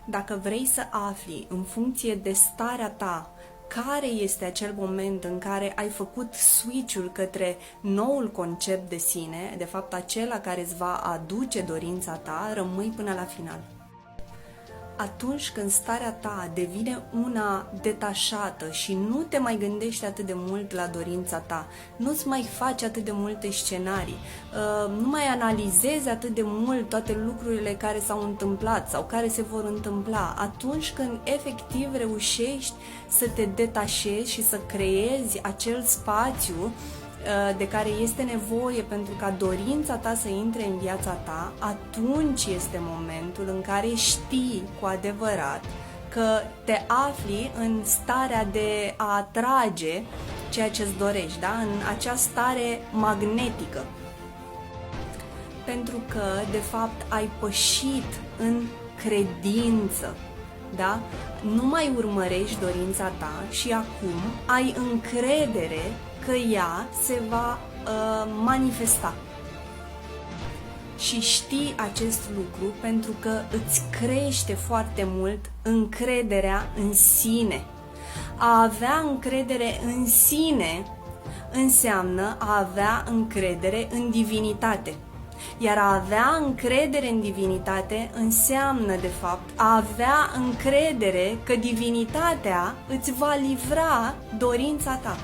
Dacă vrei să afli în funcție de starea ta care este acel moment în care ai făcut switch-ul către noul concept de sine, de fapt acela care îți va aduce dorința ta, rămâi până la final. Atunci când starea ta devine una detașată și nu te mai gândești atât de mult la dorința ta, nu-ți mai faci atât de multe scenarii, nu mai analizezi atât de mult toate lucrurile care s-au întâmplat sau care se vor întâmpla, atunci când efectiv reușești să te detașezi și să creezi acel spațiu de care este nevoie pentru ca dorința ta să intre în viața ta, atunci este momentul în care știi cu adevărat că te afli în starea de a atrage ceea ce îți dorești, da? În acea stare magnetică. Pentru că, de fapt, ai pășit în credință, da? Nu mai urmărești dorința ta și acum ai încredere că ea se va manifesta. Și știi acest lucru pentru că îți crește foarte mult încrederea în sine. A avea încredere în sine înseamnă a avea încredere în divinitate. Iar a avea încredere în divinitate înseamnă, de fapt, a avea încredere că divinitatea îți va livra dorința ta.